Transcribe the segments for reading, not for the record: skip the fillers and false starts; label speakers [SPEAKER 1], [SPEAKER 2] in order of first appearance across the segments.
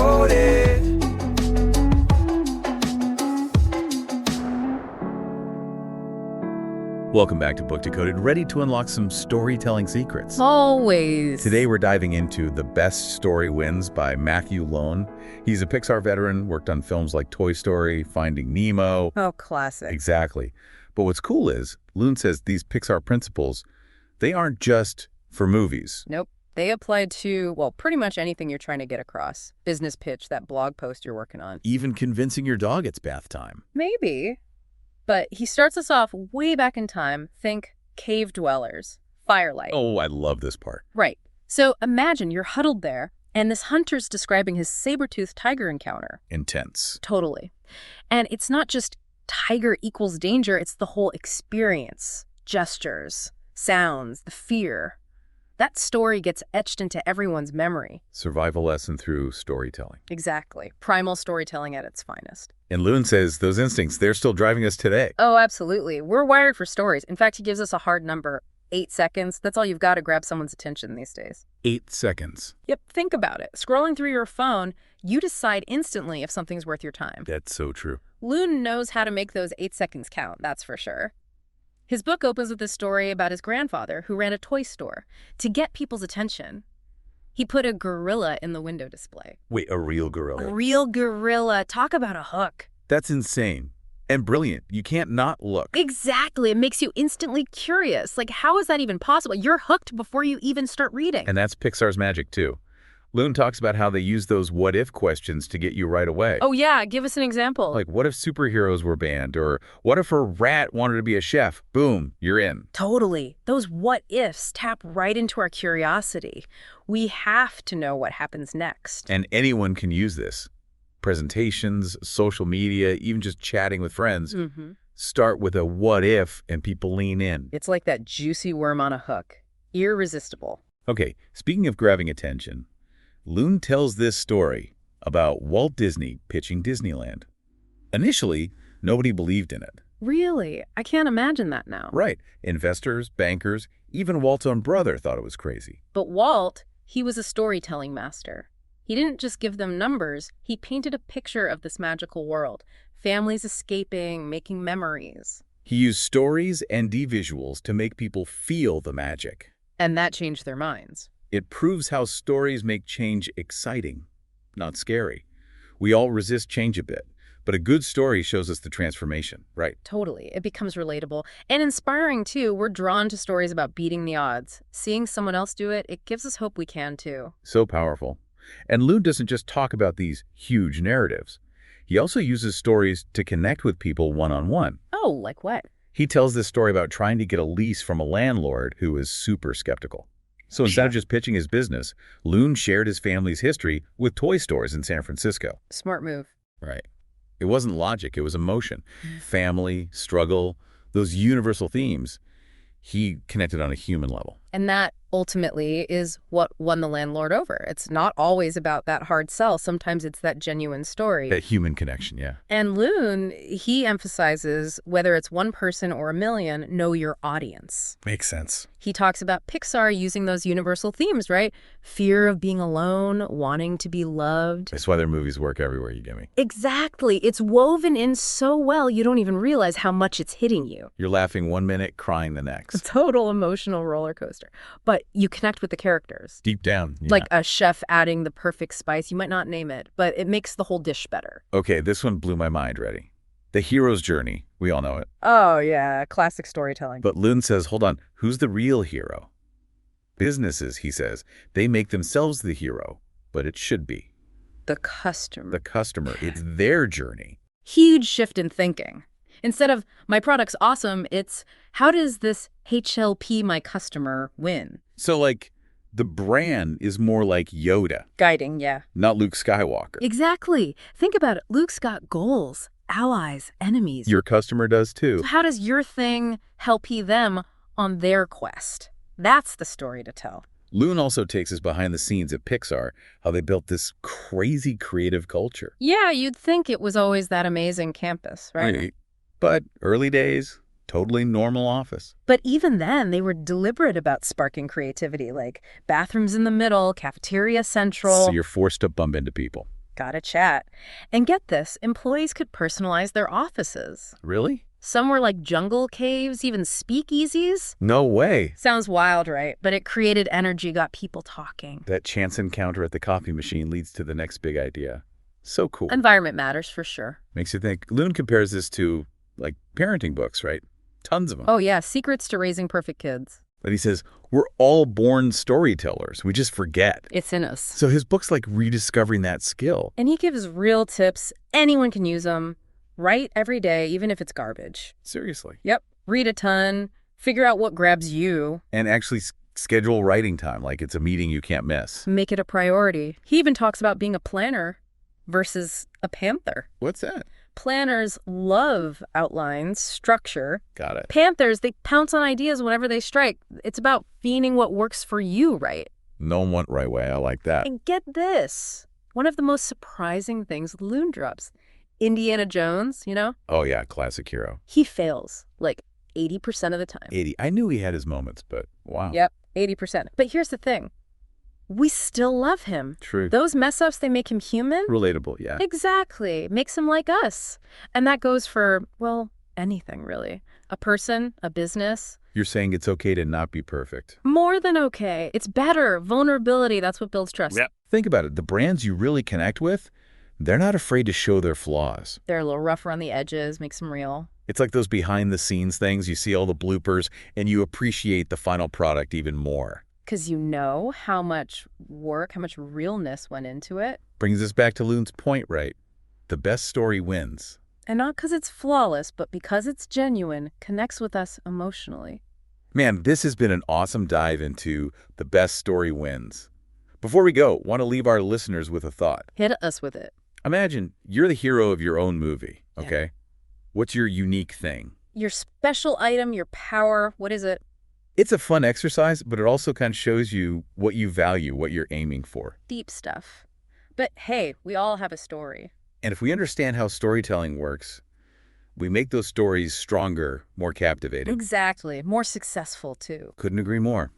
[SPEAKER 1] Decoded.
[SPEAKER 2] Welcome back to Book Decoded, ready to unlock some storytelling secrets.
[SPEAKER 3] Always.
[SPEAKER 2] Today we're diving into The Best Story Wins by Matthew Luhn. He's a Pixar veteran, worked on films like Toy Story, Finding Nemo.
[SPEAKER 3] Oh, classic.
[SPEAKER 2] Exactly. But what's cool is, Luhn says these Pixar principles, they aren't just for movies.
[SPEAKER 3] Nope. They apply to, well, pretty much anything you're trying to get across. Business pitch, that blog post you're working on.
[SPEAKER 2] Even convincing your dog it's bath time.
[SPEAKER 3] Maybe. But he starts us off way back in time. Think cave dwellers, firelight.
[SPEAKER 2] Oh, I love this part.
[SPEAKER 3] Right. So imagine you're huddled there, and this hunter's describing his saber-toothed tiger encounter.
[SPEAKER 2] Intense.
[SPEAKER 3] Totally. And it's not just tiger equals danger, it's the whole experience. Gestures, sounds, the fear. That story gets etched into everyone's memory.
[SPEAKER 2] Survival lesson through storytelling.
[SPEAKER 3] Exactly. Primal storytelling at its finest.
[SPEAKER 2] And Luhn says those instincts, they're still driving us today.
[SPEAKER 3] Oh, absolutely. We're wired for stories. In fact, he gives us a hard number, 8 seconds. That's all you've got to grab someone's attention these days.
[SPEAKER 2] 8 seconds.
[SPEAKER 3] Yep, think about it. Scrolling through your phone, you decide instantly if something's worth your time.
[SPEAKER 2] That's so true.
[SPEAKER 3] Luhn knows how to make those 8 seconds count, that's for sure. His book opens with a story about his grandfather who ran a toy store. To get people's attention, he put a gorilla in the window display.
[SPEAKER 2] Wait, a real gorilla?
[SPEAKER 3] A real gorilla. Talk about a hook.
[SPEAKER 2] That's insane. And brilliant. You can't not look.
[SPEAKER 3] Exactly. It makes you instantly curious. Like, how is that even possible? You're hooked before you even start reading.
[SPEAKER 2] And that's Pixar's magic, too. Luhn talks about how they use those what-if questions to get you right away.
[SPEAKER 3] Oh, yeah. Give us an example.
[SPEAKER 2] Like, what if superheroes were banned? Or what if a rat wanted to be a chef? Boom, you're in.
[SPEAKER 3] Totally. Those what-ifs tap right into our curiosity. We have to know what happens next.
[SPEAKER 2] And anyone can use this. Presentations, social media, even just chatting with friends. Start with a what if and people lean in.
[SPEAKER 3] It's like that juicy worm on a hook. Irresistible.
[SPEAKER 2] Okay, speaking of grabbing attention, Luhn tells this story about Walt Disney pitching Disneyland. Initially, nobody believed in it.
[SPEAKER 3] Really? I can't imagine that now.
[SPEAKER 2] Right. Investors, bankers, even Walt's own brother thought it was crazy.
[SPEAKER 3] But Walt, he was a storytelling master. He didn't just give them numbers, he painted a picture of this magical world. Families escaping, making memories.
[SPEAKER 2] He used stories and visuals to make people feel the magic.
[SPEAKER 3] And that changed their minds.
[SPEAKER 2] It proves how stories make change exciting, not scary. We all resist change a bit, but a good story shows us the transformation, right?
[SPEAKER 3] Totally. It becomes relatable and inspiring, too. We're drawn to stories about beating the odds. Seeing someone else do it, it gives us hope we can, too.
[SPEAKER 2] So powerful. And Luhn doesn't just talk about these huge narratives. He also uses stories to connect with people one-on-one.
[SPEAKER 3] Oh, like what?
[SPEAKER 2] He tells this story about trying to get a lease from a landlord who is super skeptical. So instead of just pitching his business, Luhn shared his family's history with toy stores in San Francisco.
[SPEAKER 3] Smart move.
[SPEAKER 2] Right. It wasn't logic, it was emotion. Family, struggle, those universal themes. He connected on a human level.
[SPEAKER 3] And that ultimately is what won the landlord over. It's not always about that hard sell. Sometimes it's that genuine story.
[SPEAKER 2] That human connection, yeah.
[SPEAKER 3] And Luhn, he emphasizes whether it's one person or a million, know your audience.
[SPEAKER 2] Makes sense.
[SPEAKER 3] He talks about Pixar using those universal themes, right? Fear of being alone, wanting to be loved.
[SPEAKER 2] That's why their movies work everywhere, you get me.
[SPEAKER 3] Exactly. It's woven in so well, you don't even realize how much it's hitting you.
[SPEAKER 2] You're laughing 1 minute, crying the next.
[SPEAKER 3] A total emotional roller coaster. But you connect with the characters.
[SPEAKER 2] Deep down. Yeah.
[SPEAKER 3] Like a chef adding the perfect spice. You might not name it, but it makes the whole dish better.
[SPEAKER 2] Okay, this one blew my mind, ready? The hero's journey. We all know it.
[SPEAKER 3] Oh, yeah. Classic storytelling.
[SPEAKER 2] But Luhn says, hold on, who's the real hero? Businesses, he says, they make themselves the hero, but it should be
[SPEAKER 3] the customer.
[SPEAKER 2] the customer. It's their journey.
[SPEAKER 3] Huge shift in thinking. Instead of, my product's awesome, it's, how does this HLP, my customer, win?
[SPEAKER 2] So, like, the brand is more like Yoda,
[SPEAKER 3] Guiding, yeah.
[SPEAKER 2] not Luke Skywalker.
[SPEAKER 3] Exactly. Think about it. Luke's got goals, allies, enemies.
[SPEAKER 2] Your customer does too.
[SPEAKER 3] So how does your thing help them on their quest? That's the story to tell.
[SPEAKER 2] Luhn also takes us behind the scenes at Pixar, how they built this crazy creative culture.
[SPEAKER 3] Yeah, you'd think it was always that amazing campus, right?
[SPEAKER 2] But early days, totally normal office.
[SPEAKER 3] But even then, they were deliberate about sparking creativity, like bathrooms in the middle, cafeteria central.
[SPEAKER 2] So you're forced to bump into people.
[SPEAKER 3] Gotta chat. And get this, employees could personalize their offices.
[SPEAKER 2] Really?
[SPEAKER 3] Some were like jungle caves, even speakeasies.
[SPEAKER 2] No way.
[SPEAKER 3] Sounds wild, right? But it created energy, got people talking.
[SPEAKER 2] That chance encounter at the coffee machine leads to the next big idea. So cool.
[SPEAKER 3] Environment matters for sure.
[SPEAKER 2] Makes you think. Luhn compares this to, like, parenting books, right? Tons of them.
[SPEAKER 3] Oh yeah, secrets to raising perfect kids.
[SPEAKER 2] But he says, we're all born storytellers. We just forget.
[SPEAKER 3] It's in us.
[SPEAKER 2] So his book's like rediscovering that skill.
[SPEAKER 3] And he gives real tips. Anyone can use them. Write every day, even if it's garbage.
[SPEAKER 2] Seriously.
[SPEAKER 3] Yep. Read a ton. Figure out what grabs you.
[SPEAKER 2] And actually schedule writing time like it's a meeting you can't miss.
[SPEAKER 3] Make it a priority. He even talks about being a planner versus a panther.
[SPEAKER 2] What's that?
[SPEAKER 3] Planners love outlines, structure.
[SPEAKER 2] Got it.
[SPEAKER 3] Panthers, they pounce on ideas whenever they strike. It's about finding what works for you, right?
[SPEAKER 2] No one right way. I like that.
[SPEAKER 3] And get this. One of the most surprising things Luhn drops. Indiana Jones, you know?
[SPEAKER 2] Oh, yeah. Classic hero.
[SPEAKER 3] He fails like 80% of the time.
[SPEAKER 2] 80. I knew he had his moments, but wow.
[SPEAKER 3] Yep, 80%. But here's the thing. We still love him.
[SPEAKER 2] True.
[SPEAKER 3] Those mess-ups, they make him human.
[SPEAKER 2] Relatable, yeah.
[SPEAKER 3] Exactly. Makes him like us. And that goes for, well, anything, really. A person, a business.
[SPEAKER 2] You're saying it's okay to not be perfect.
[SPEAKER 3] More than okay. It's better. Vulnerability, that's what builds trust.
[SPEAKER 2] Yep. Think about it. The brands you really connect with, they're not afraid to show their flaws.
[SPEAKER 3] They're a little rough around the edges, makes them real.
[SPEAKER 2] It's like those behind-the-scenes things. You see all the bloopers, and you appreciate the final product even more.
[SPEAKER 3] Because you know how much work, how much realness went into it.
[SPEAKER 2] Brings us back to Luhn's point, right? The best story wins.
[SPEAKER 3] And not because it's flawless, but because it's genuine, connects with us emotionally.
[SPEAKER 2] Man, this has been an awesome dive into the best story wins. Before we go, want to leave our listeners with a thought.
[SPEAKER 3] Hit us with it.
[SPEAKER 2] Imagine you're the hero of your own movie, okay?
[SPEAKER 3] Yeah.
[SPEAKER 2] What's your unique thing?
[SPEAKER 3] Your special item, your power, what is it?
[SPEAKER 2] It's a fun exercise, but it also kind of shows you what you value, what you're aiming for.
[SPEAKER 3] Deep stuff. But hey, we all have a story.
[SPEAKER 2] And if we understand how storytelling works, we make those stories stronger, more captivating.
[SPEAKER 3] Exactly. More successful, too.
[SPEAKER 2] Couldn't agree more.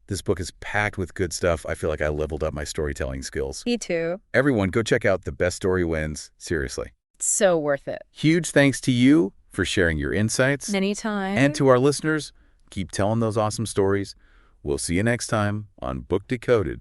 [SPEAKER 2] This book is packed with good stuff. I feel like I leveled up my storytelling skills.
[SPEAKER 3] Me too.
[SPEAKER 2] Everyone, go check out The Best Story Wins. Seriously.
[SPEAKER 3] It's so worth it.
[SPEAKER 2] Huge thanks to you for sharing your insights.
[SPEAKER 3] Anytime.
[SPEAKER 2] And to our listeners, keep telling those awesome stories. We'll see you next time on Book Decoded.